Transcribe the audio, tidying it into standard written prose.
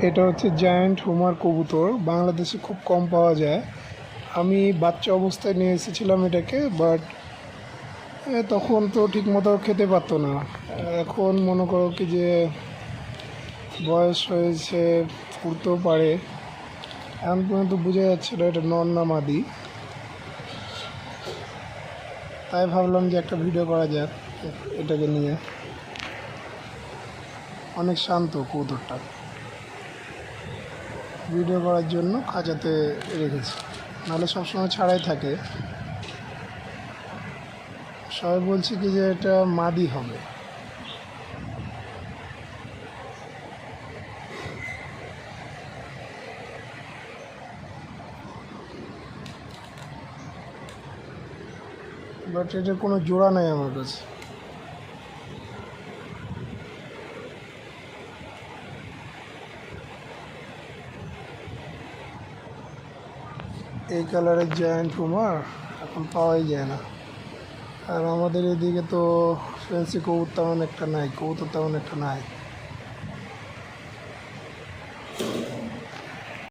এটা হচ্ছে giant homer কবুতর, বাংলাদেশে খুব কম পাওয়া যায়। আমি বাচ্চা অবস্থায় নিয়ে এসেছিলাম এটাকে, বাট তখন তো ঠিক মতো খেতে পারতো না। এখন মনে করো কি যে বয়স হয়েছে, উড়তেও পারে। এখন পর্যন্ত বোঝা যাচ্ছে না এটা নর না মাদি। তাই ভাবলাম যে একটা ভিডিও করা যাক এটাকে নিয়ে। অনেক শান্ত কবুতরটা, ভিডিও করার জন্য খাঁচাতে রেখেছি, নাহলে সবসময় ছাড়াই থাকে। সবাই বলছে কি যে এটা মাদি হবে। বাট এটার কোনো জোড়া নেই আমার কাছে। এই কালারের জায়ান্ট হুমার এখন পাওয়াই যায় না। আর আমাদের এদিকে তো ফ্যান্সি কবুতর তেমন একটা নাই,